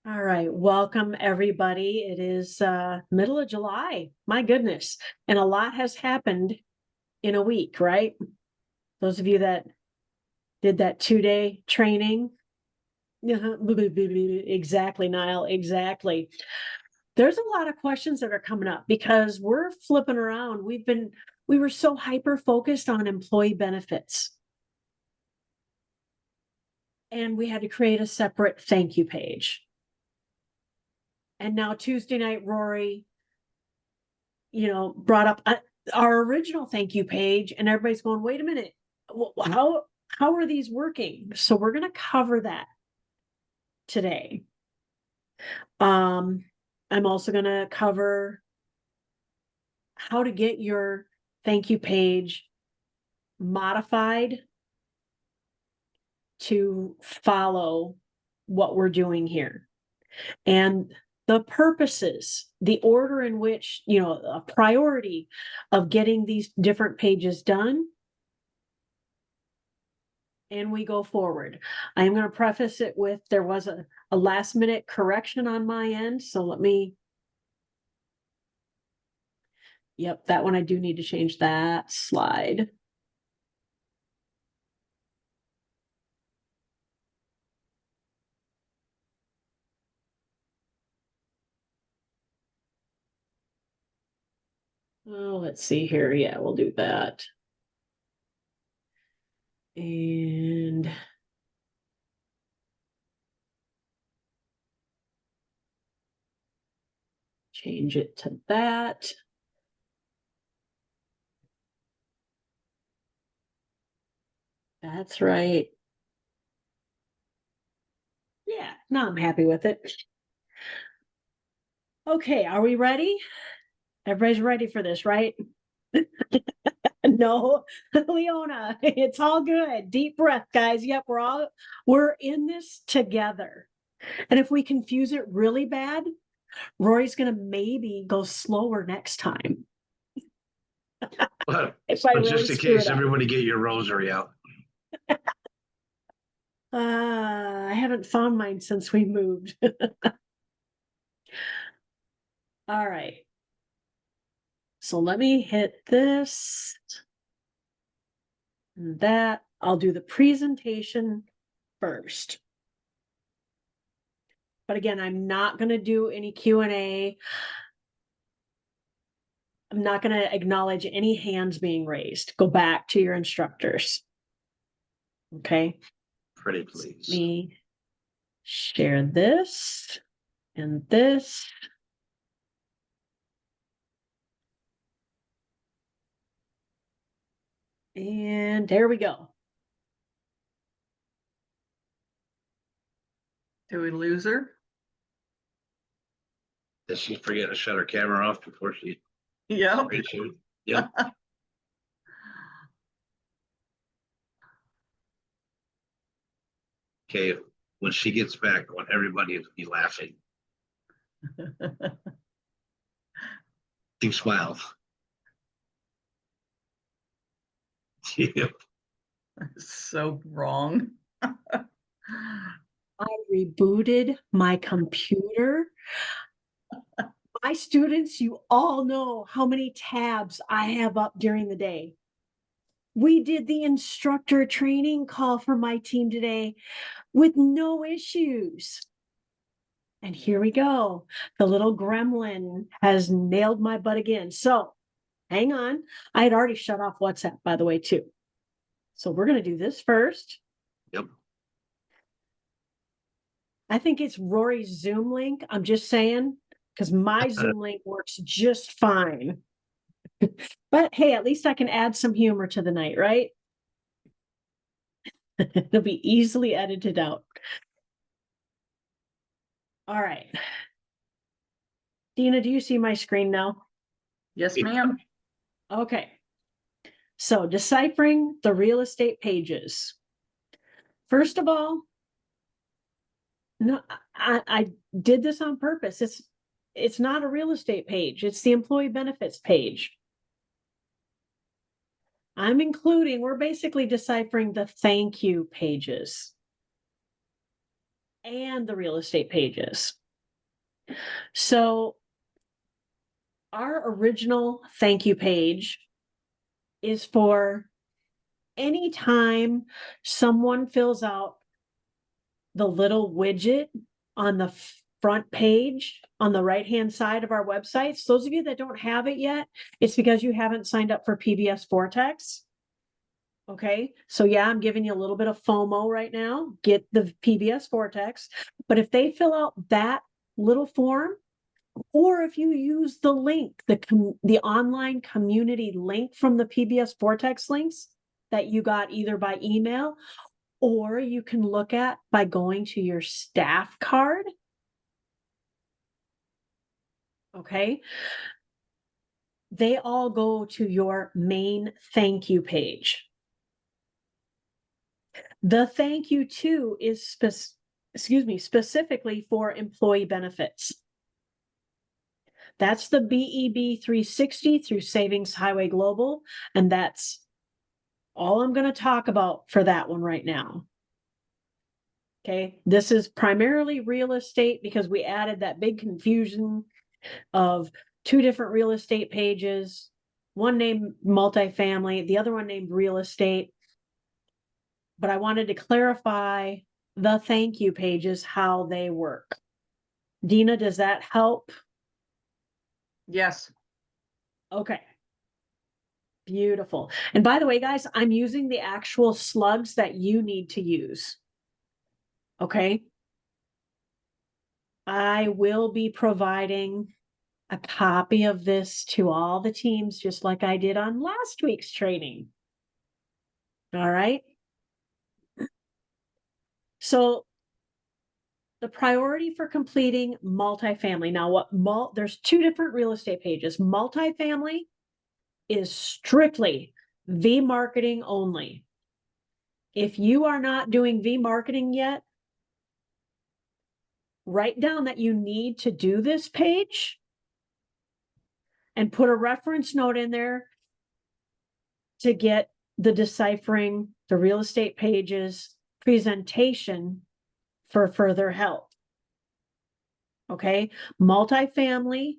All right, welcome everybody. It is middle of July. My goodness. And a lot has happened in a week, right? Those of you that did that 2-day training. Exactly, Niall, exactly. There's a lot of questions that are coming up because we're flipping around. We were so hyper focused on employee benefits. And we had to create a separate thank you page. And now Tuesday night, Rory brought up our original thank you page, and everybody's going, wait a minute, how are these working? So we're going to cover that today. I'm also going to cover how to get your thank you page modified to follow what we're doing here. And the purposes, the order in which, a priority of getting these different pages done, and we go forward. I am going to preface it with there was a last minute correction on my end. So yep, that one I do need to change that slide. Oh, let's see here. Yeah, we'll do that. And change it to that. That's right. Yeah, now I'm happy with it. Okay, are we ready? Everybody's ready for this, right? No, Leona, it's all good. Deep breath, guys. Yep, we're in this together. And if we confuse it really bad, Rory's going to maybe go slower next time. Well, if I but really just in screw case, it up. everybody get your rosary out. I haven't found mine since we moved. All right. So let me hit this and that. I'll do the presentation first. But again, I'm not going to do any Q&A. I'm not going to acknowledge any hands being raised. Go back to your instructors. Okay. Pretty please. Let me share this and this. And there we go. Did we lose her? Did she forget to shut her camera off before she Yep. reshoot? Yep. Okay, when she gets back, I want everybody to be laughing. Do smile. Yep. So wrong. I rebooted my computer. My students, you all know how many tabs I have up during the day. We did the instructor training call for my team today with no issues. And here we go. The little gremlin has nailed my butt again. So hang on. I had already shut off WhatsApp, by the way, too. So we're going to do this first. Yep. I think it's Rory's Zoom link. I'm just saying, because my Zoom link works just fine. But hey, at least I can add some humor to the night, right? It'll be easily edited out. All right. Dina, do you see my screen now? Yes, ma'am. Okay. So deciphering the real estate pages. First of all, no, I did this on purpose. It's not a real estate page. It's the employee benefits page. we're basically deciphering the thank you pages. and the real estate pages. So our original thank you page is for any time someone fills out the little widget on the front page on the right-hand side of our websites. Those of you that don't have it yet, it's because you haven't signed up for PBS Vortex. Okay, so yeah, I'm giving you a little bit of FOMO right now. Get the PBS Vortex. But if they fill out that little form, or if you use the link, the online community link from the PBS Vortex links that you got either by email, or you can look at by going to your staff card. Okay, they all go to your main thank you page. The thank you too is specifically for employee benefits. That's the BEB 360 through Savings Highway Global, and that's all I'm going to talk about for that one right now. Okay, this is primarily real estate because we added that big confusion of two different real estate pages, one named multifamily, the other one named real estate. But I wanted to clarify the thank you pages, how they work. Dina, does that help? Yes. Okay. Beautiful. And by the way, guys, I'm using the actual slugs that you need to use. Okay. I will be providing a copy of this to all the teams, just like I did on last week's training. All right. So the priority for completing multifamily. Now, there's two different real estate pages. Multifamily is strictly V marketing only. If you are not doing V marketing yet, write down that you need to do this page and put a reference note in there to get the deciphering the real estate pages presentation for further help. Okay, multifamily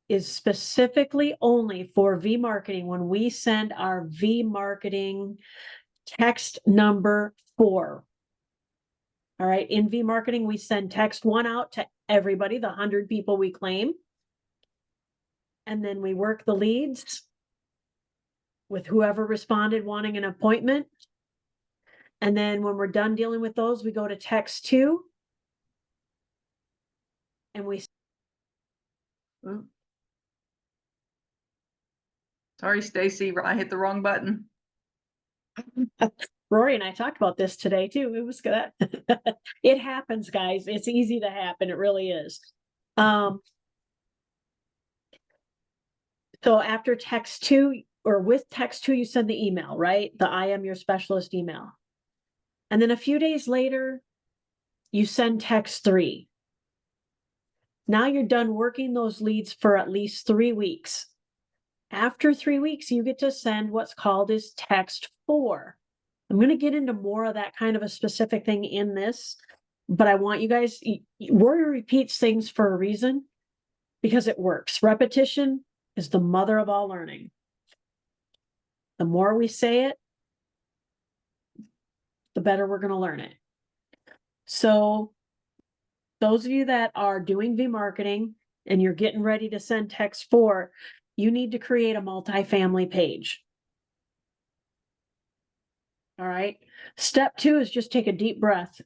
is specifically only for V marketing when we send our V marketing text number 4. All right, in V marketing, we send text 1 out to everybody, the 100 people we claim. And then we work the leads with whoever responded wanting an appointment. And then when we're done dealing with those, we go to text 2. And we Ooh. Sorry, Stacy, I hit the wrong button. Rory and I talked about this today too. It was good. It happens, guys. It's easy to happen. It really is. So after text 2 or with text 2, you send the email, right? The I am your specialist email. And then a few days later, you send text 3. Now you're done working those leads for at least 3 weeks. After 3 weeks, you get to send what's called as text 4. I'm going to get into more of that kind of a specific thing in this, but I want you guys, Rory repeats things for a reason because it works. Repetition is the mother of all learning. The more we say it, the better we're going to learn it. So those of you that are doing V marketing and you're getting ready to send text 4, you need to create a multifamily page. All right. Step 2 is just take a deep breath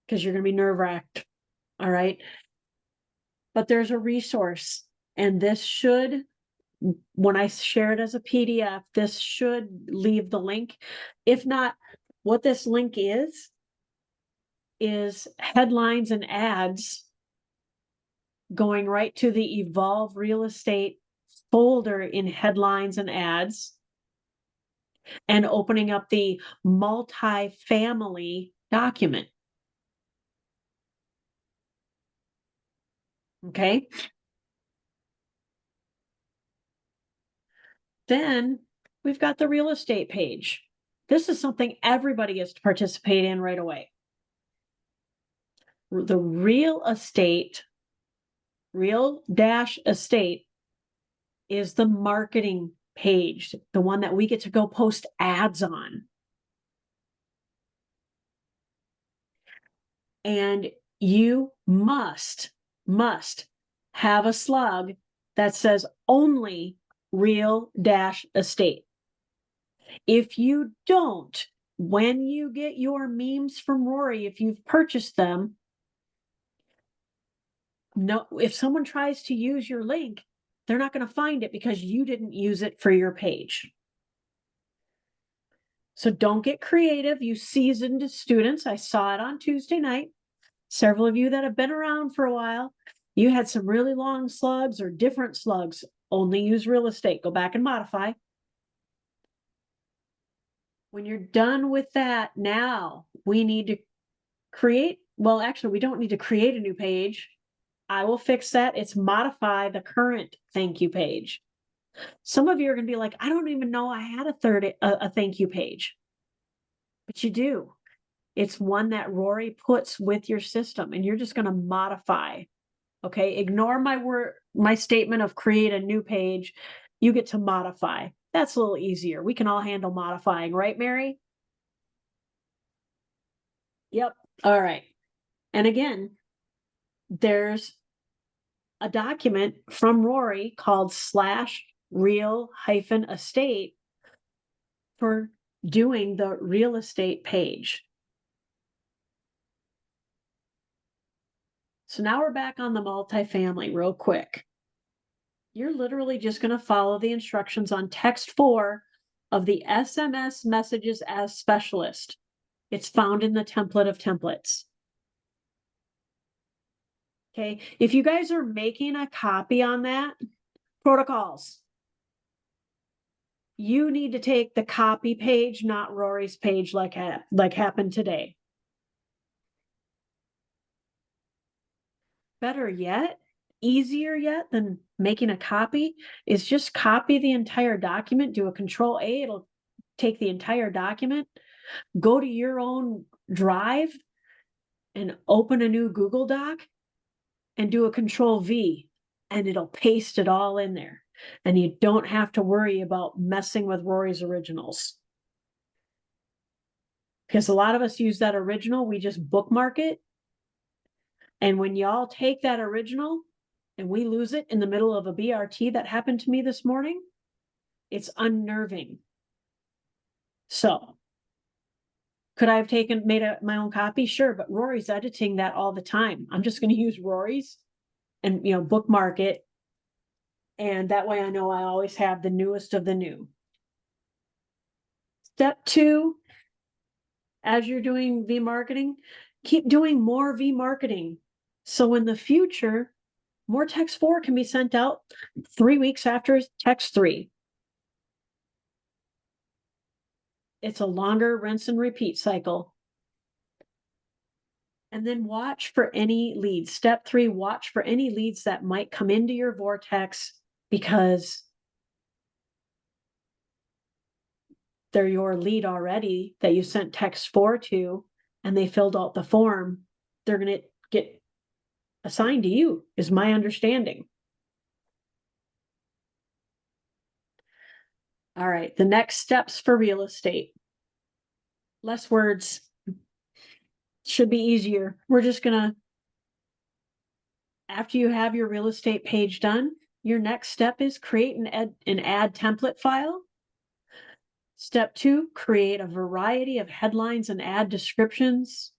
because you're going to be nerve-wracked. All right. But there's a resource, and this should, when I share it as a PDF, this should leave the link. If not, what this link is headlines and ads going right to the Evolve Real Estate folder in headlines and ads and opening up the multifamily document. Okay. Then we've got the real estate page. This is something everybody is to participate in right away. The real dash estate is the marketing page, the one that we get to go post ads on. And you must have a slug that says only real dash estate. If you don't, when you get your memes from Rory, if you've purchased them, no, if someone tries to use your link, they're not going to find it because you didn't use it for your page. So don't get creative, you seasoned students. I saw it on Tuesday night. Several of you that have been around for a while, you had some really long slugs or different slugs. Only use real estate. Go back and modify. When you're done with that, now we need to create, well, actually, we don't need to create a new page. I will fix that. It's modify the current thank you page. Some of you are going to be like, I don't even know I had a thank you page. But you do. It's one that Rory puts with your system, and you're just going to modify. Okay, ignore my statement of create a new page. You get to modify. That's a little easier. We can all handle modifying, right, Mary? Yep. All right. And again, there's a document from Rory called /real-estate for doing the real estate page. So now we're back on the multifamily real quick. You're literally just going to follow the instructions on text 4 of the SMS messages as specialist. It's found in the template of templates. Okay, if you guys are making a copy on that, protocols, you need to take the copy page, not Rory's page like happened today. Better yet, easier yet than making a copy is just copy the entire document, do a Control A, it'll take the entire document, go to your own drive and open a new Google Doc and do a Control V, and it'll paste it all in there. And you don't have to worry about messing with Rory's originals. Because a lot of us use that original, we just bookmark it. And when y'all take that original and we lose it in the middle of a BRT, that happened to me this morning, it's unnerving. So could I have made my own copy? Sure, but Rory's editing that all the time. I'm just going to use Rory's and, bookmark it. And that way I know I always have the newest of the new. Step 2, as you're doing V-marketing, keep doing more V-marketing. So in the future, more text 4 can be sent out 3 weeks after text 3. It's a longer rinse and repeat cycle. And then watch for any leads. Step 3, watch for any leads that might come into your vortex because they're your lead already that you sent text 4 to, and they filled out the form. They're going to get assigned to you, is my understanding. All right, the next steps for real estate. Less words. Should be easier. We're just gonna, after you have your real estate page done, your next step is create an ad template file. Step 2, create a variety of headlines and ad descriptions.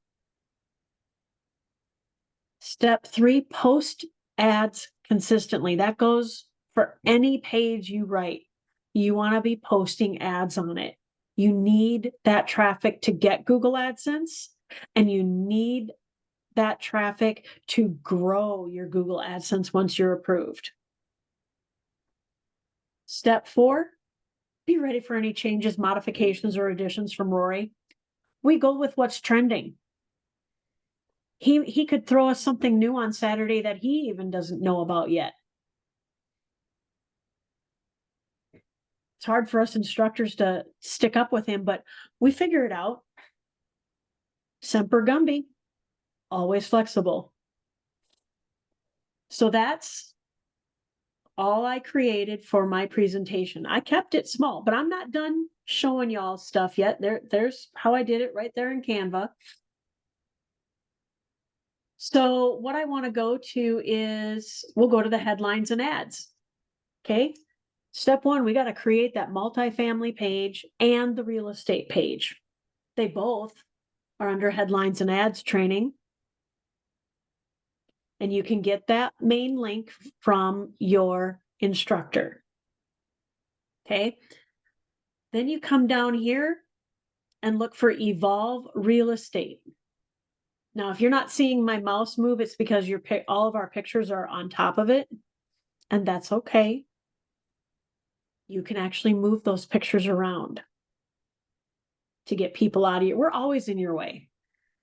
Step 3, post ads consistently. That goes for any page you write. You want to be posting ads on it. You need that traffic to get Google AdSense, and you need that traffic to grow your Google AdSense once you're approved. Step 4, be ready for any changes, modifications, or additions from Rory. We go with what's trending. He could throw us something new on Saturday that he even doesn't know about yet. It's hard for us instructors to stick up with him, but we figure it out. Semper Gumby. always flexible. So that's all I created for my presentation. I kept it small, but I'm not done showing y'all stuff yet. There's how I did it right there in Canva. So what I want to go to is we'll go to the headlines and ads. Okay. Step one, we got to create that multifamily page and the real estate page. They both are under headlines and ads training. And you can get that main link from your instructor. Okay. Then you come down here and look for Evolve Real Estate. Now, if you're not seeing my mouse move, it's because all of our pictures are on top of it, and that's okay. You can actually move those pictures around to get people out of you. We're always in your way.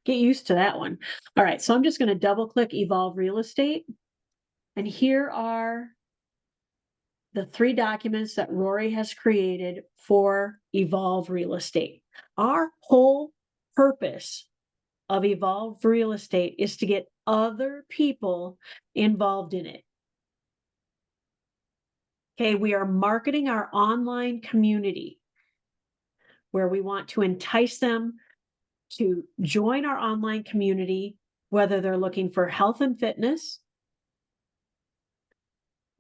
Get used to that one. All right, so I'm just going to double click Evolve Real Estate. And here are the 3 documents that Rory has created for Evolve Real Estate. Our whole purpose of Evolve Real Estate is to get other people involved in it. Okay, we are marketing our online community where we want to entice them to join our online community, whether they're looking for health and fitness,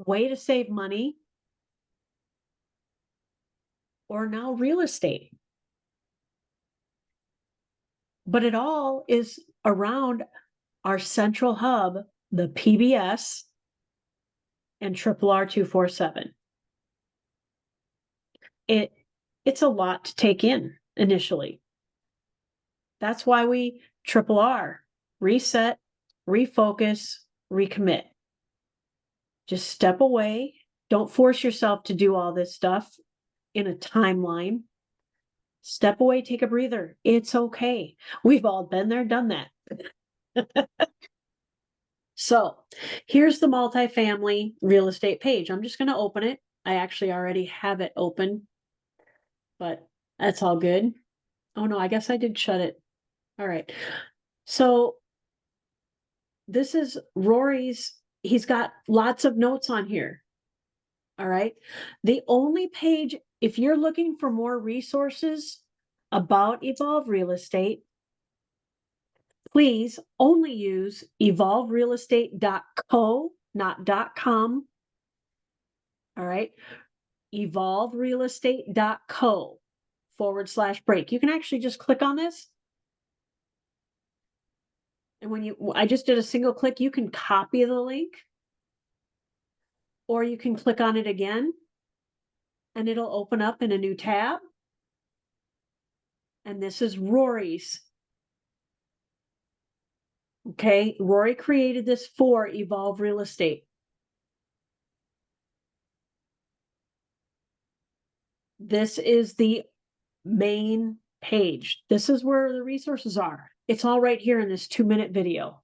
way to save money, or now real estate. But it all is around our central hub, the PBS and R 247. It's a lot to take in initially. That's why we R, reset, refocus, recommit. Just step away. Don't force yourself to do all this stuff in a timeline. Step away, take a breather. It's okay. We've all been there, done that. So here's the multifamily real estate page. I'm just going to open it. I actually already have it open, but that's all good. Oh no, I guess I did shut it. All right. So this is Rory's. He's got lots of notes on here. All right. The only page, if you're looking for more resources about Evolve Real Estate, please only use evolverealestate.co, not .com. All right. evolverealestate.co/break. You can actually just click on this. And I just did a single click, you can copy the link, or you can click on it again and it'll open up in a new tab. And this is Rory's. Okay, Rory created this for Evolve Real Estate. This is the main page. This is where the resources are. It's all right here in this 2-minute video.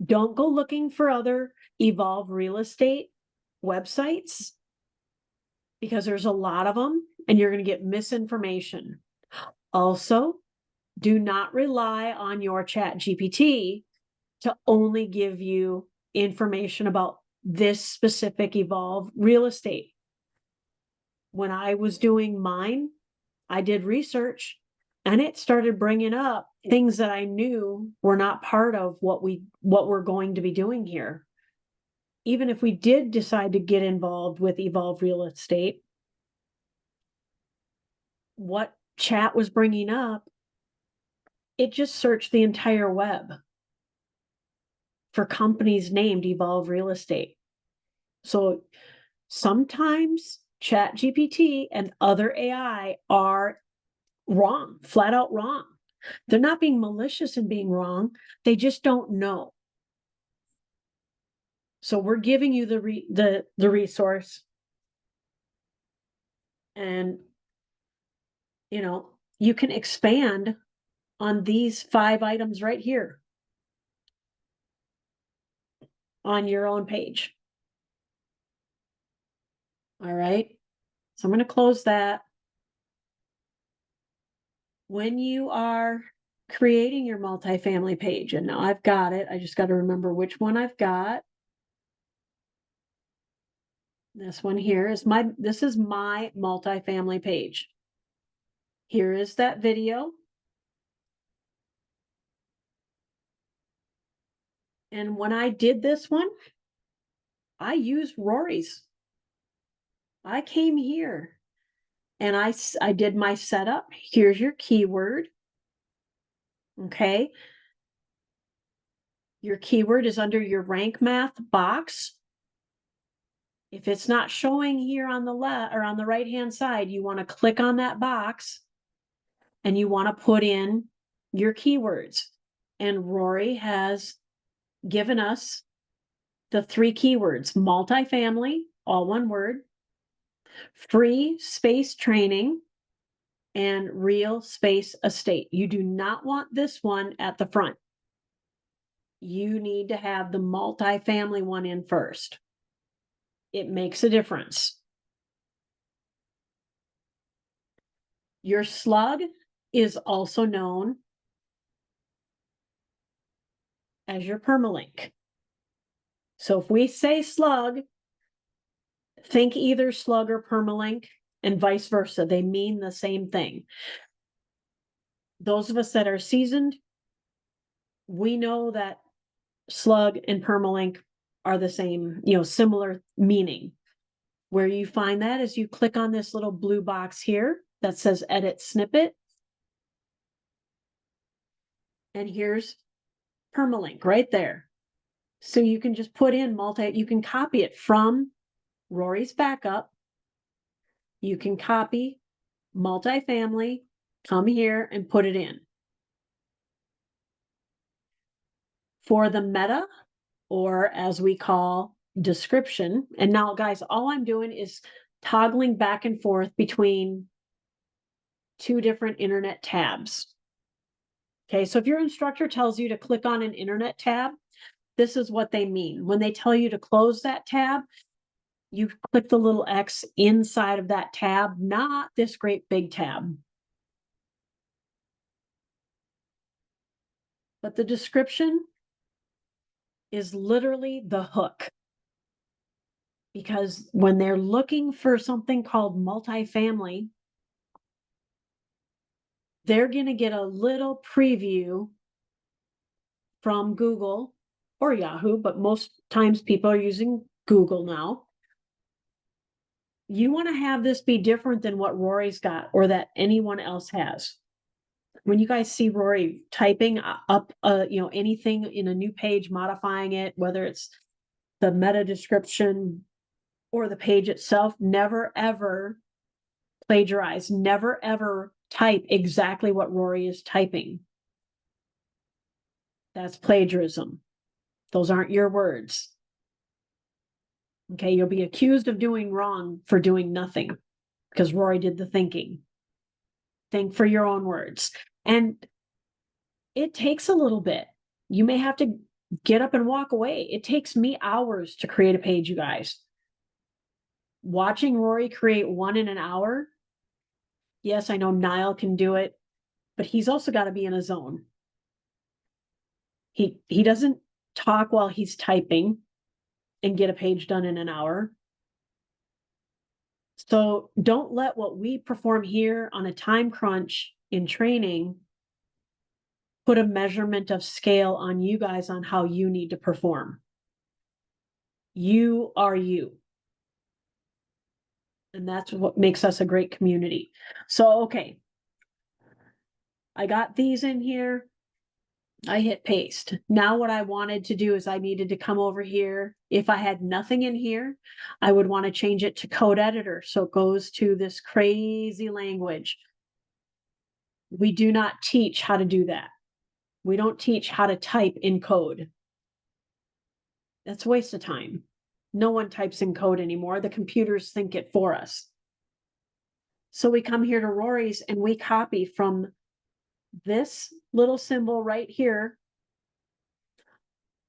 Don't go looking for other Evolve Real Estate websites because there's a lot of them and you're going to get misinformation. Also, do not rely on your Chat GPT to only give you information about this specific Evolve Real Estate. When I was doing mine, I did research and it started bringing up things that I knew were not part of what we're going to be doing here. Even if we did decide to get involved with Evolve Real Estate, what chat was bringing up, it just searched the entire web for companies named Evolve Real Estate. So sometimes Chat GPT and other AI are wrong, flat out wrong. They're not being malicious and being wrong. They just don't know. So we're giving you the resource, and you can expand on these 5 items right here on your own page. All right. So I'm going to close that. When you are creating your multifamily page. And now I've got it. I just got to remember which one I've got. This one here is this is my multifamily page. Here is that video. And when I did this one, I used Rory's. I came here and I did my setup. Here's your keyword. Okay. Your keyword is under your rank math box. If it's not showing here on the left or on the right hand side, you want to click on that box and you want to put in your keywords. And Rory has given us the 3 keywords: multifamily, all one word, free space training, and real space estate. You do not want this one at the front. You need to have the multifamily one in first. It makes a difference. Your slug is also known as your permalink. So if we say slug, think either slug or permalink, and vice versa. They mean the same thing. Those of us that are seasoned, we know that slug and permalink are the same, similar meaning. Where you find that is you click on this little blue box here that says edit snippet. And here's permalink right there. So you can just put in you can copy it from Rory's backup. You can copy multifamily, come here and put it in. For the meta, or as we call description, and now guys, all I'm doing is toggling back and forth between 2 different internet tabs. Okay, so if your instructor tells you to click on an internet tab, this is what they mean. When they tell you to close that tab, you click the little X inside of that tab, not this great big tab. But the description is literally the hook. Because when they're looking for something called multifamily, they're going to get a little preview from Google or Yahoo, but most times people are using Google now. You want to have this be different than what Rory's got or that anyone else has. When you guys see Rory typing up, anything in a new page, modifying it, whether it's the meta description or the page itself, never ever plagiarize, never ever type exactly what Rory is typing. That's plagiarism. Those aren't your words. Okay, you'll be accused of doing wrong for doing nothing because Rory did the thinking. Think for your own words. And it takes a little bit. You may have to get up and walk away. It takes me hours to create a page, you guys. Watching Rory create one in an hour. Yes, I know Niall can do it, but he's also got to be in a zone. He doesn't talk while he's typing and get a page done in an hour. So don't let what we perform here on a time crunch in training put a measurement of scale on you guys on how you need to perform. You are you. And that's what makes us a great community. So, okay. I got these in here. I hit paste. Now what I wanted to do is I needed to come over here. If I had nothing in here, I would want to change it to code editor. So it goes to this crazy language. We do not teach how to do that. We don't teach how to type in code. That's a waste of time. No one types in code anymore. The computers think it for us. So we come here to Rory's and we copy from this little symbol right here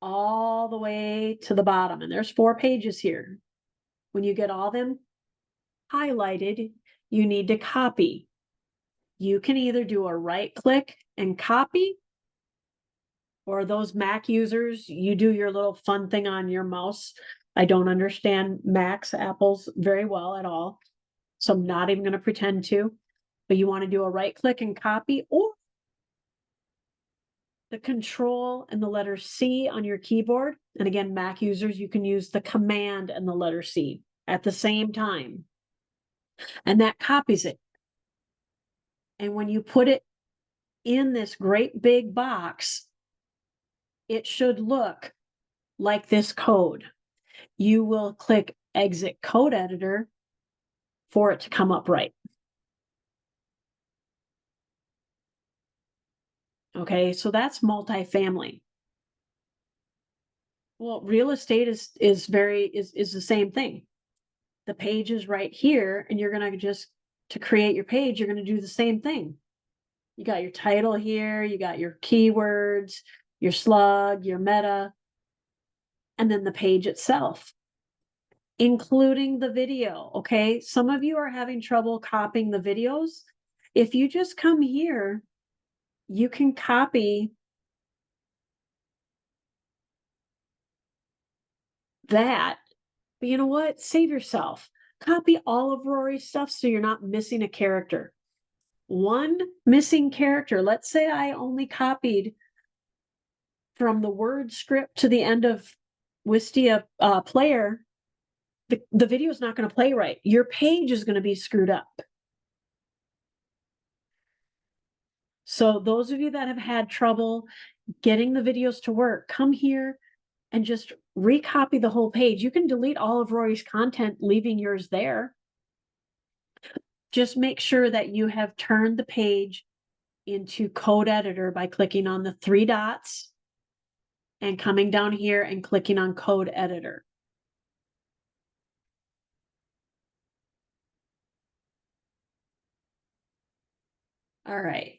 all the way to the bottom. And there's 4 pages here. When you get all them highlighted, you need to copy. You can either do a right click and copy, or those Mac users, you do your little fun thing on your mouse. I don't understand Macs, Apples very well at all, so I'm not even going to pretend to. But you want to do a right click and copy, or the control and the letter C on your keyboard. And again, Mac users, you can use the command and the letter C at the same time. And that copies it. And when you put it in this great big box, it should look like this code. You will click exit code editor for it to come up right. Okay, so that's multifamily. Well, real estate is the same thing. The page is right here, and you're gonna just, to create your page, you're gonna do the same thing. You got your title here, you got your keywords, your slug, your meta, and then the page itself, including the video. Okay, some of you are having trouble copying the videos. If you just come here, you can copy that. But you know what? Save yourself. Copy all of Rory's stuff so you're not missing a character. One missing character. Let's say I only copied from the word script to the end of Wistia player. The video is not going to play right. Your page is going to be screwed up. So those of you that have had trouble getting the videos to work, come here and just recopy the whole page. You can delete all of Rory's content, leaving yours there. Just make sure that you have turned the page into code editor by clicking on the three dots and coming down here and clicking on code editor. All right.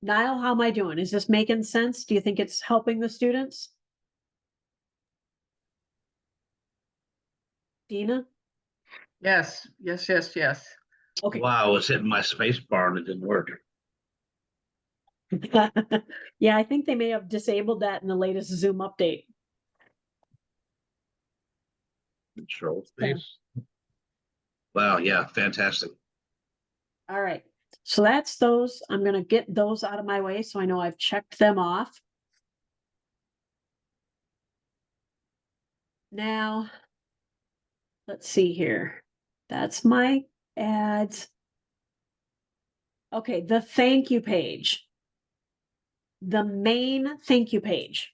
Niall, how am I doing? Is this making sense? Do you think it's helping the students? Dina? Yes, yes, yes, yes. Okay. Wow, I was hitting my space bar and it didn't work. Yeah, I think they may have disabled that in the latest Zoom update. Control space. Wow, yeah, fantastic. All right. So that's those. I'm going to get those out of my way so I know I've checked them off. Now, let's see here. That's my ads. Okay, the thank you page. The main thank you page.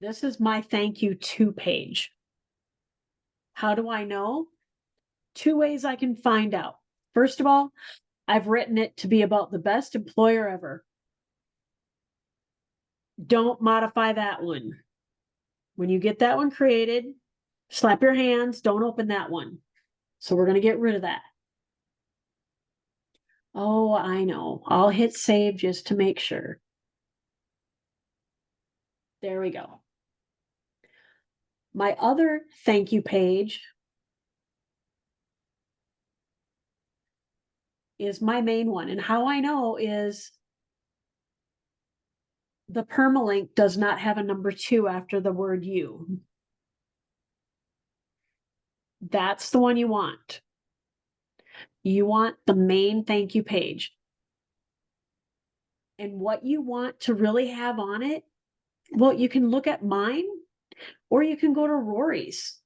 This is my thank you to page. How do I know? Two ways I can find out. First of all, I've written it to be about the best employer ever. Don't modify that one. When you get that one created, slap your hands, don't open that one. So we're going to get rid of that. Oh, I know. I'll hit save just to make sure. There we go. My other thank you page is my main one. And how I know is the permalink does not have a number 2 after the word you. That's the one you want. You want the main thank you page. And what you want to really have on it, well, you can look at mine or you can go to Rory's.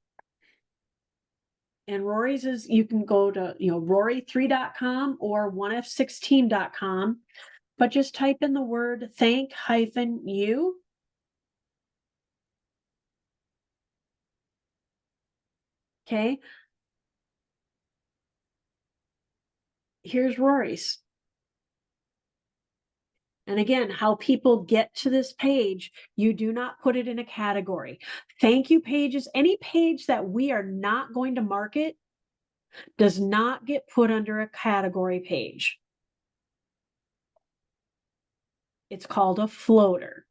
And Rory's is, you can go to, rory3.com or 1f16.com, but just type in the word thank-you. Okay. Here's Rory's. And again, how people get to this page, you do not put it in a category. Thank you pages, any page that we are not going to market does not get put under a category page. It's called a floater.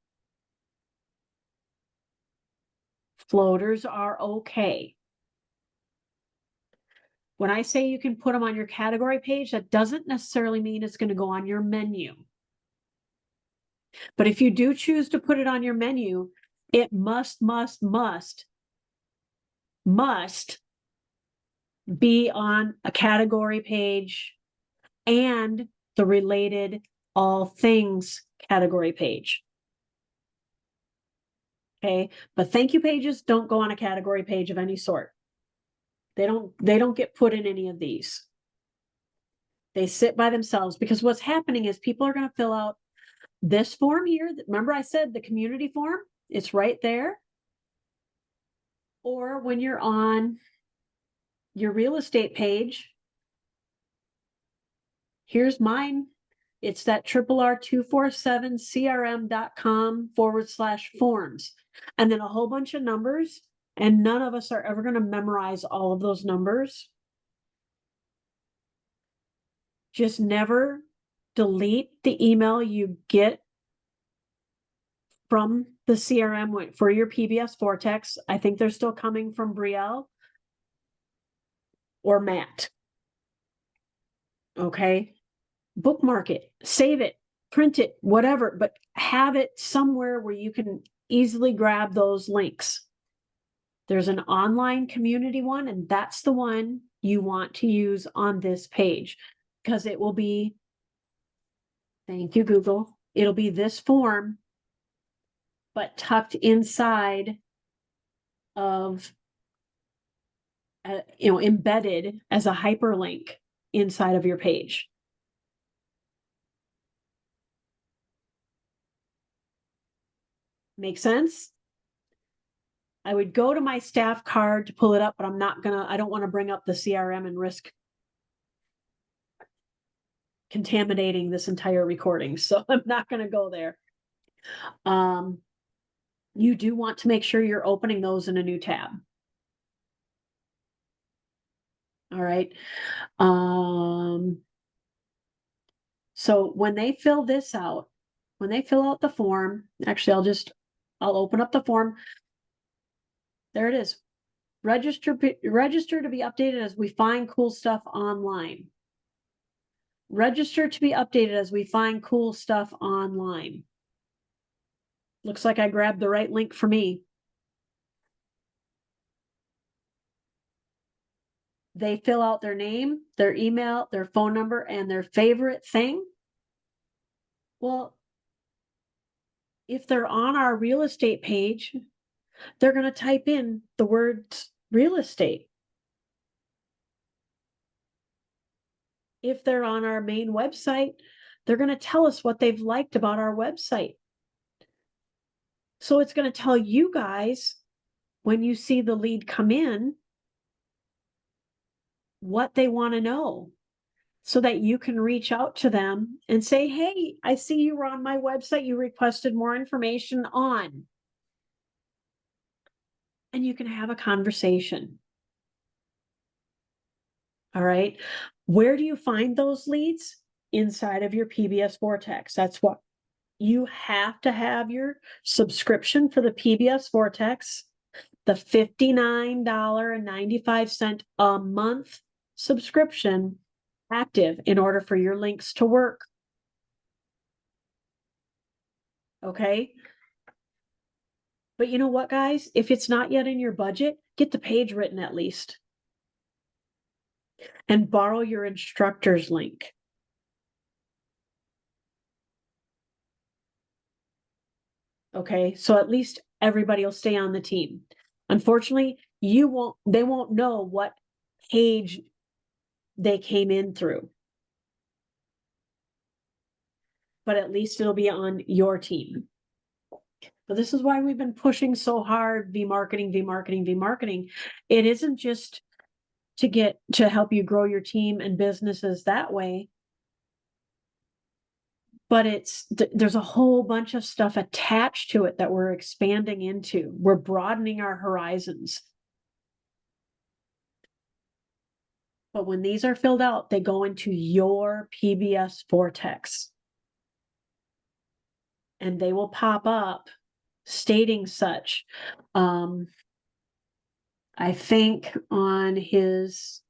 Floaters are okay. When I say you can put them on your category page, that doesn't necessarily mean it's going to go on your menu. But if you do choose to put it on your menu, it must be on a category page and the related all things category page. Okay, but thank you pages don't go on a category page of any sort. They don't get put in any of these. They sit by themselves, because what's happening is people are going to fill out this form here. Remember I said the community form? It's right there. Or when you're on your real estate page, here's mine. It's that RRR247crm.com/forms, and then a whole bunch of numbers. And none of us are ever going to memorize all of those numbers. Just never delete the email you get from the CRM for your PBS Vortex. I think they're still coming from Brielle or Matt. Okay. Bookmark it, save it, print it, whatever, but have it somewhere where you can easily grab those links. There's an online community one, and that's the one you want to use on this page, because it will be, thank you, Google, it'll be this form, but tucked inside of, embedded as a hyperlink inside of your page. Make sense? I would go to my staff card to pull it up, but I don't want to bring up the CRM and risk contaminating this entire recording. So I'm not going to go there. You do want to make sure you're opening those in a new tab. All right. So when they fill this out, when they fill out the form, actually, I'll open up the form. There it is. Register to be updated as we find cool stuff online. Register to be updated as we find cool stuff online. Looks like I grabbed the right link for me. They fill out their name, their email, their phone number, and their favorite thing. Well, if they're on our real estate page, they're going to type in the words real estate. If they're on our main website, they're going to tell us what they've liked about our website. So it's going to tell you guys, when you see the lead come in, what they want to know, so that you can reach out to them and say, hey, I see you were on my website. You requested more information on. And you can have a conversation. All right. Where do you find those leads? Inside of your PBS Vortex. That's what you have to have your subscription for the PBS Vortex, the $59.95 a month subscription, active in order for your links to work. Okay. But you know what, guys? If it's not yet in your budget, get the page written at least. And borrow your instructor's link. Okay, so at least everybody will stay on the team. Unfortunately, they won't know what page they came in through. But at least it'll be on your team. But this is why we've been pushing so hard, V-marketing. It isn't just to help you grow your team and businesses that way, but there's a whole bunch of stuff attached to it that we're expanding into. We're broadening our horizons. But when these are filled out, they go into your PBS Vortex. And they will pop up stating such. I think on his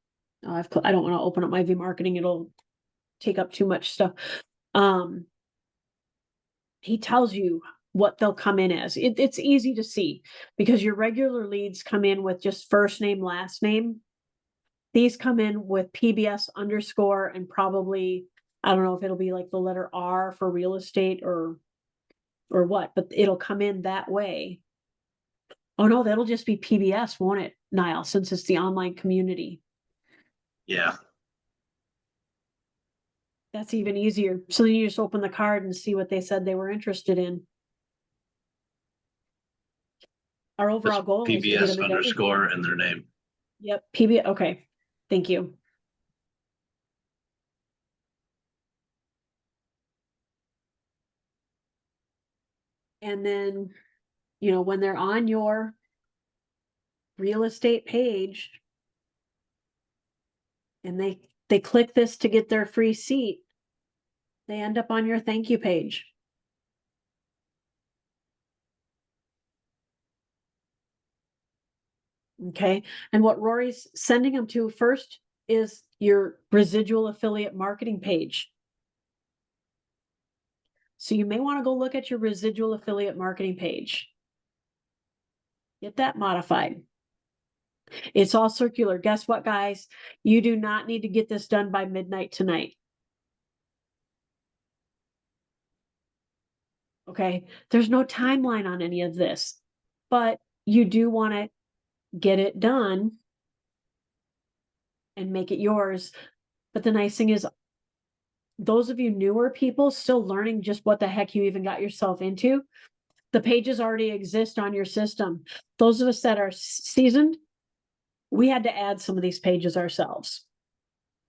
Oh, I don't want to open up my V marketing. It'll take up too much stuff. Um, he tells you what they'll come in as. It's easy to see because your regular leads come in with just first name, last name. These come in with PBS underscore and probably, I don't know if it'll be like the letter R for real estate or what, but it'll come in that way. Oh no, that'll just be PBS, won't it, Niall, since it's the online community. Yeah, That's even easier. So then you just open the card and see what they said they were interested in. Our overall just goal is to get PBS them into everything. underscore and their name. Yep, PBS. Okay, thank you. And then, when they're on your real estate page and they click this to get their free seat, they end up on your thank you page. Okay. And what Rory's sending them to first is your residual affiliate marketing page. So you may want to go look at your residual affiliate marketing page. Get that modified. It's all circular. Guess what, guys? You do not need to get this done by midnight tonight. Okay. There's no timeline on any of this, but you do want to get it done and make it yours. But the nice thing is, those of you newer people still learning just what the heck you even got yourself into, the pages already exist on your system. Those of us that are seasoned, we had to add some of these pages ourselves.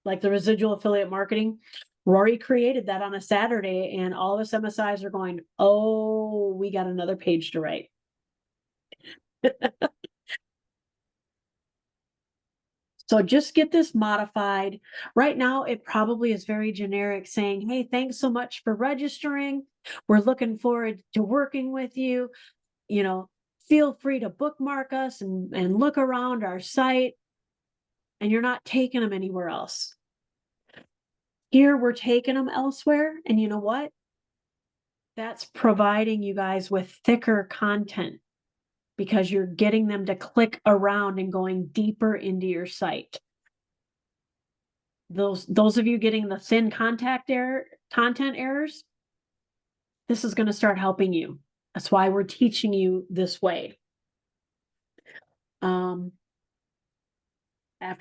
Like the residual affiliate marketing, Rory created that on a Saturday, and all of us MSIs are going, oh, we got another page to write. So just get this modified. Right now, it probably is very generic saying, hey, thanks so much for registering. We're looking forward to working with you. Feel free to bookmark us and look around our site. And you're not taking them anywhere else. Here, we're taking them elsewhere. And you know what? That's providing you guys with thicker content because you're getting them to click around and going deeper into your site. Those of you getting the thin content errors, this is going to start helping you. That's why we're teaching you this way. After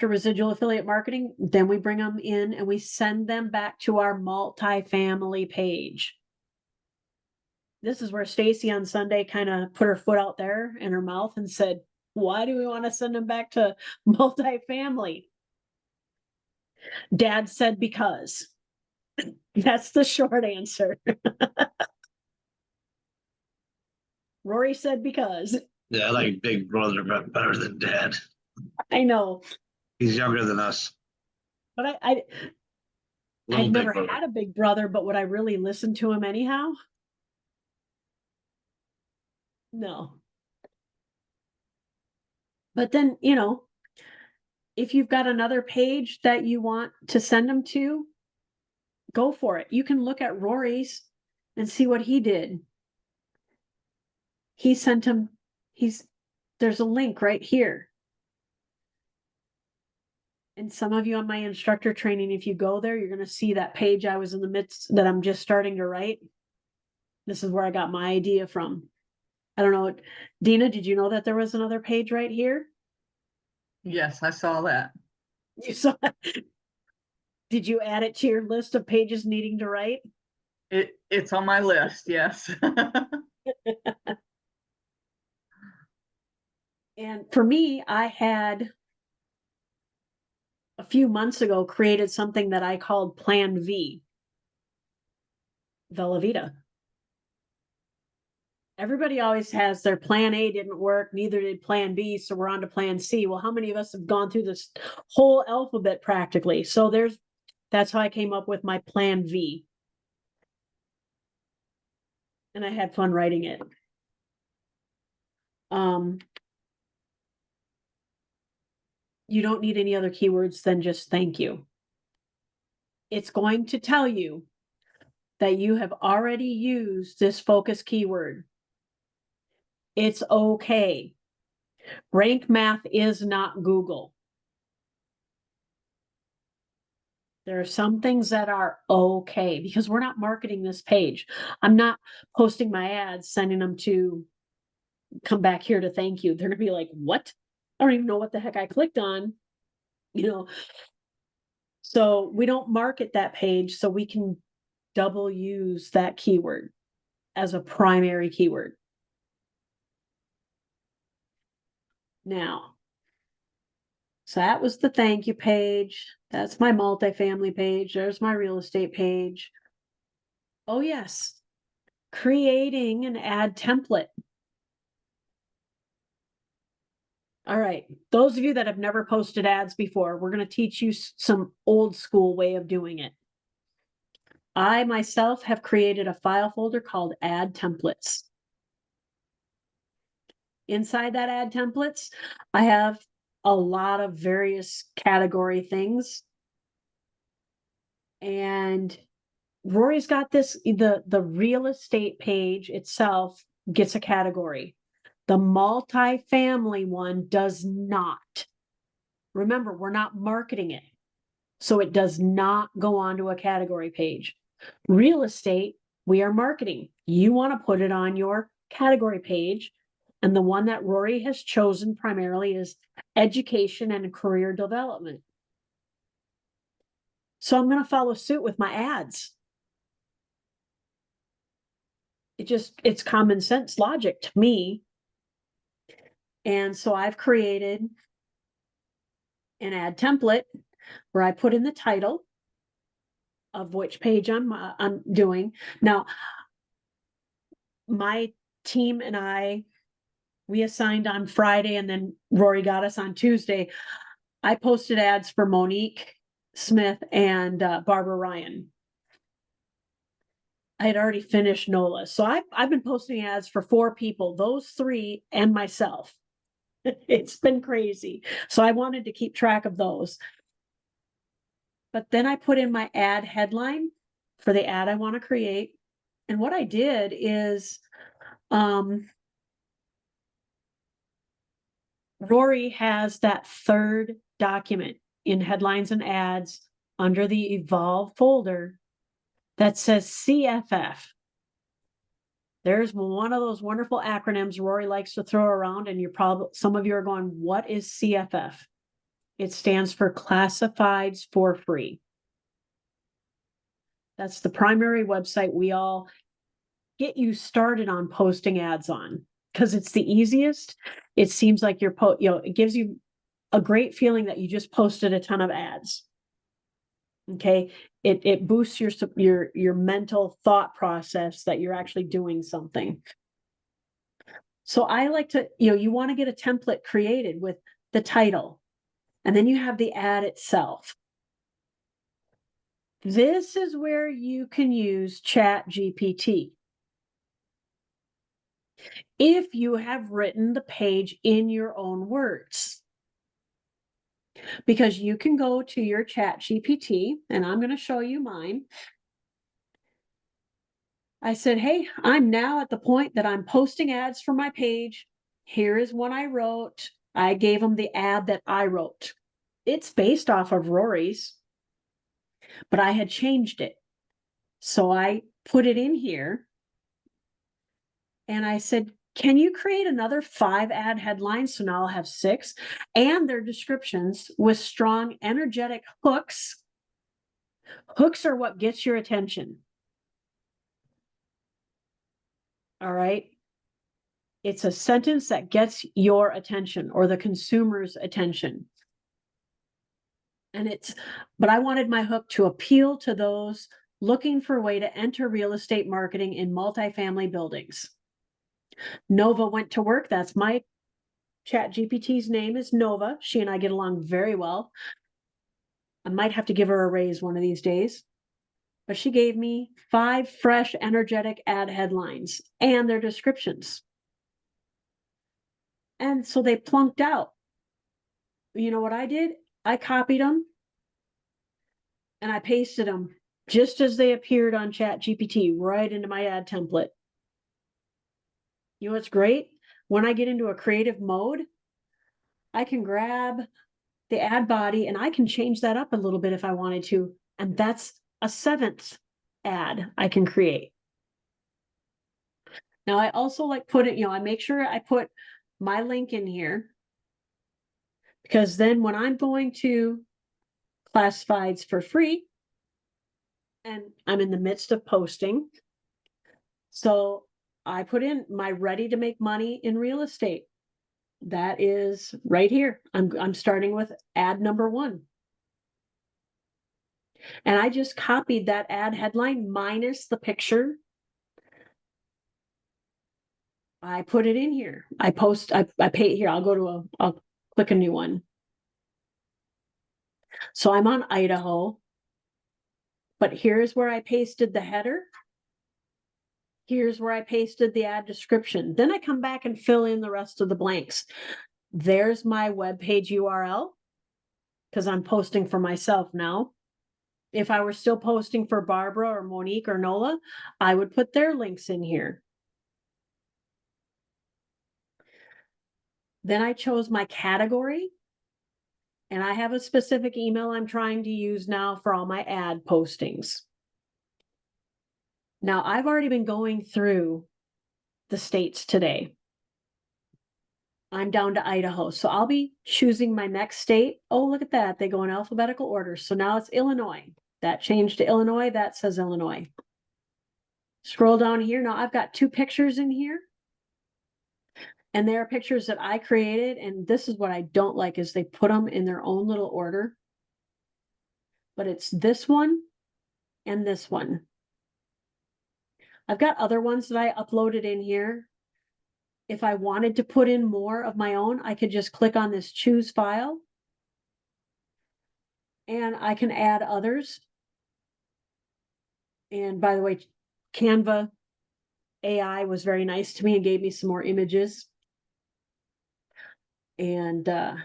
residual affiliate marketing, then we bring them in and we send them back to our multifamily page. This is where Stacy on Sunday kind of put her foot out there in her mouth and said, why do we want to send them back to multifamily? Dad said, because. That's the short answer. Rory said, because. Yeah, I like Big Brother better than Dad. I know. He's younger than us. But Little I've Big never Brother. had a big brother, but would I really listen to him anyhow? No. But then, if you've got another page that you want to send them to, go for it. You can look at Rory's and see what he did. He sent him, there's a link right here. And some of you on my instructor training, if you go there, you're going to see that page I was in the midst that I'm just starting to write. This is where I got my idea from. I don't know. Dina, did you know that there was another page right here? Yes, I saw that. You saw it? Did you add it to your list of pages needing to write? It's on my list, yes. And for me, I had a few months ago created something that I called Plan V, Vela Vita. Everybody always has their plan A didn't work, neither did plan B, so we're on to plan C. Well, how many of us have gone through this whole alphabet practically? So that's how I came up with my Plan V. And I had fun writing it. You don't need any other keywords than just thank you. It's going to tell you that you have already used this focus keyword. It's okay. Rank Math is not Google. There are some things that are okay because we're not marketing this page. I'm not posting my ads, sending them to come back here to thank you. They're gonna be like, what? I don't even know what the heck I clicked on, you know. So we don't market that page so we can double use that keyword as a primary keyword. Now, so that was the thank you page. That's my multifamily page. There's my real estate page. Oh, yes. Creating an ad template. All right. Those of you that have never posted ads before, we're going to teach you some old school way of doing it. I myself have created a file folder called ad templates. Inside that ad templates, I have a lot of various category things. And Rory's got this, the real estate page itself gets a category. The multifamily one does not. Remember, we're not marketing it. So it does not go onto a category page. Real estate, we are marketing. You want to put it on your category page. And the one that Rory has chosen primarily is education and career development. So I'm going to follow suit with my ads. It's common sense logic to me. And so I've created an ad template where I put in the title of which page I'm doing. Now, my team and we assigned on Friday, and then Rory got us on Tuesday. I posted ads for Monique Smith and Barbara Ryan. I had already finished NOLA. So I've been posting ads for 4 people, those 3 and myself. It's been crazy. So I wanted to keep track of those. But then I put in my ad headline for the ad I want to create. And what I did is, Rory has that third document in headlines and ads under the Evolve folder that says CFF. There's one of those wonderful acronyms Rory likes to throw around, and some of you are going, what is CFF? It stands for Classifieds for Free. That's the primary website we all get you started on posting ads on because it's the easiest. It seems like it gives you a great feeling that you just posted a ton of ads. Okay, it boosts your mental thought process that you're actually doing something. So I like to, you want to get a template created with the title, and then you have the ad itself. This is where you can use ChatGPT. If you have written the page in your own words, because you can go to your ChatGPT, and I'm going to show you mine. I said, hey, I'm now at the point that I'm posting ads for my page. Here is one I wrote. I gave them the ad that I wrote. It's based off of Rory's, but I had changed it. So I put it in here and I said, can you create another 5 ad headlines? So now I'll have 6 and their descriptions with strong, energetic hooks. Hooks are what gets your attention. All right. It's a sentence that gets your attention or the consumer's attention. But I wanted my hook to appeal to those looking for a way to enter real estate marketing in multifamily buildings. Nova went to work. That's my ChatGPT's name is Nova. She and I get along very well. I might have to give her a raise one of these days. But she gave me 5 fresh, energetic ad headlines and their descriptions. And so they plunked out. You know what I did? I copied them and I pasted them just as they appeared on Chat GPT right into my ad template. You know what's great? When I get into a creative mode, I can grab the ad body and I can change that up a little bit if I wanted to. And that's a 7th ad I can create. Now I also like put it, I make sure I put my link in here, because then when I'm going to classifieds for free and I'm in the midst of posting, so I put in my ready to make money in real estate. That is right here. I'm starting with ad number 1. And I just copied that ad headline minus the picture. I put it in here. I pay here. I'll click a new one. So I'm on Idaho, but here's where I pasted the header. Here's where I pasted the ad description. Then I come back and fill in the rest of the blanks. There's my webpage URL, because I'm posting for myself now. If I were still posting for Barbara or Monique or Nola, I would put their links in here. Then I chose my category, and I have a specific email I'm trying to use now for all my ad postings. Now, I've already been going through the states today. I'm down to Idaho, so I'll be choosing my next state. Oh, look at that. They go in alphabetical order. So now it's Illinois. That changed to Illinois. That says Illinois. Scroll down here. Now I've got 2 pictures in here. And they are pictures that I created. And this is what I don't like, is they put them in their own little order. But it's this one and this one. I've got other ones that I uploaded in here. If I wanted to put in more of my own, I could just click on this choose file. And I can add others. And by the way, Canva AI was very nice to me and gave me some more images. And I'm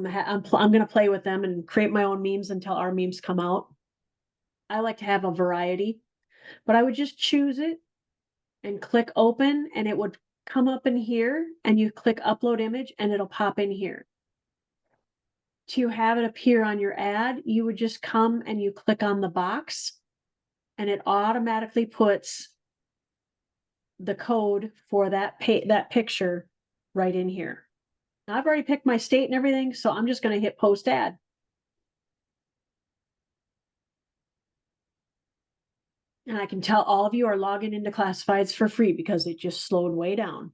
going to play with them and create my own memes until our memes come out. I like to have a variety, but I would just choose it and click open, and it would come up in here, and you click upload image and it'll pop in here. To have it appear on your ad, you would just come and you click on the box, and it automatically puts the code for that picture right in here. Now, I've already picked my state and everything, so I'm just going to hit post ad. And I can tell all of you are logging into classifieds for free because it just slowed way down.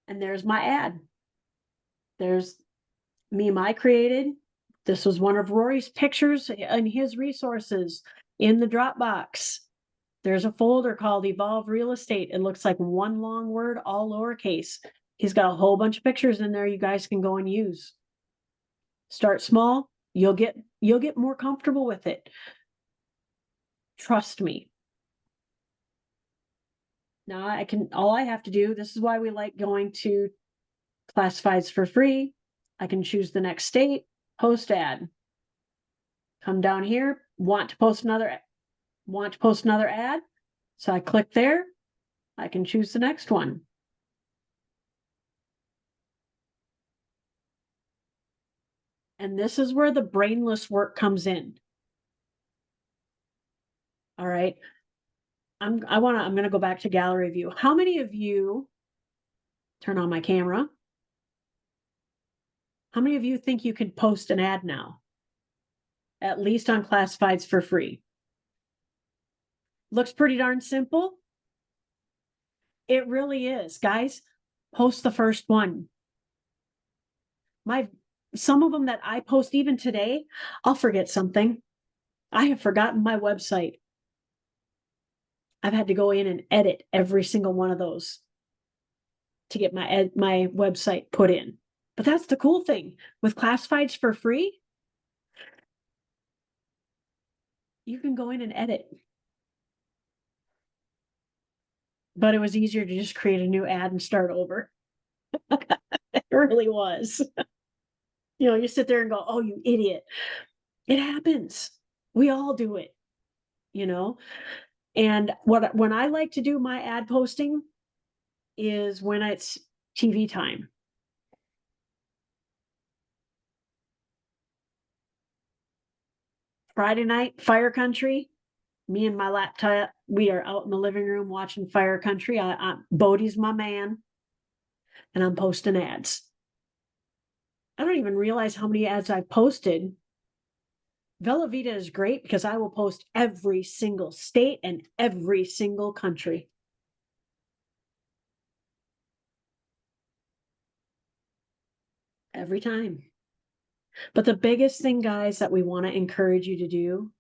And there's my ad. There's meme I created. This was one of Rory's pictures and his resources in the Dropbox. There's a folder called Evolve Real Estate. It looks like one long word, all lowercase. He's got a whole bunch of pictures in there you guys can go and use. Start small. You'll get more comfortable with it. Trust me. Now all I have to do, this is why we like going to classifieds for free. I can choose the next state, post ad. Come down here, want to post another ad. So I click there. I can choose the next one. And this is where the brainless work comes in. All right. I'm going to go back to gallery view. How many of you, turn on my camera, how many of you think you could post an ad now? At least on classifieds for free. Looks pretty darn simple. It really is. Guys, post the first one. Some of them that I post even today, I'll forget something. I have forgotten my website. I've had to go in and edit every single one of those to get my website put in. But that's the cool thing with classifieds for free. You can go in and edit. but it was easier to just create a new ad and start over. It really was. You sit there and go, "Oh, you idiot." It happens. We all do it, you know? And when I like to do my ad posting is when it's TV time. Friday night, Fire Country, me and my laptop, we are out in the living room watching Fire Country. Bodie's my man, and I'm posting ads. I don't even realize how many ads I've posted. Vela Vita is great because I will post every single state and every single country. Every time. But the biggest thing, guys, that we want to encourage you to do,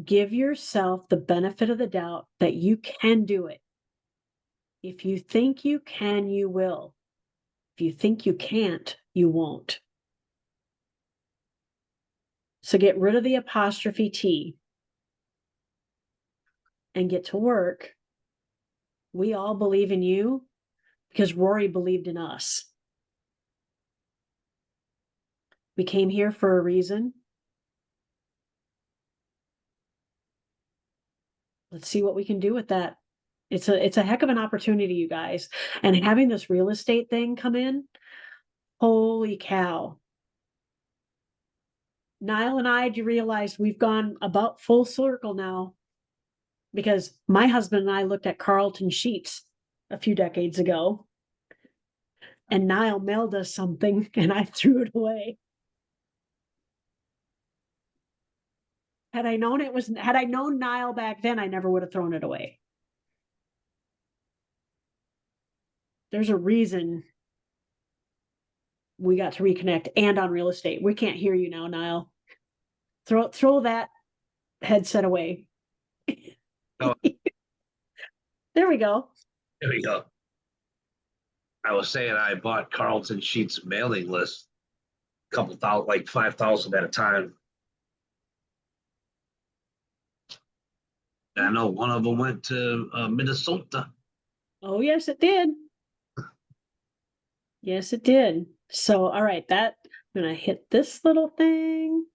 give yourself the benefit of the doubt that you can do it. If you think you can, you will. If you think you can't, you won't. So get rid of the apostrophe T and get to work. We all believe in you because Rory believed in us. We came here for a reason. Let's see what we can do with that. It's a heck of an opportunity, you guys. And having this real estate thing come in, holy cow. Niall and I realized we've gone about full circle now because my husband and I looked at Carlton Sheets a few decades ago, and Niall mailed us something and I threw it away. Had I known Niall back then, I never would have thrown it away. There's a reason we got to reconnect and on real estate. We can't hear you now, Niall. Throw that headset away. Oh. There we go. There we go. I was saying I bought Carlton Sheets mailing list, a couple thousand, like 5,000 at a time. I know one of them went to Minnesota. Oh, yes, it did. Yes, it did. So, all right, I'm going to hit this little thing.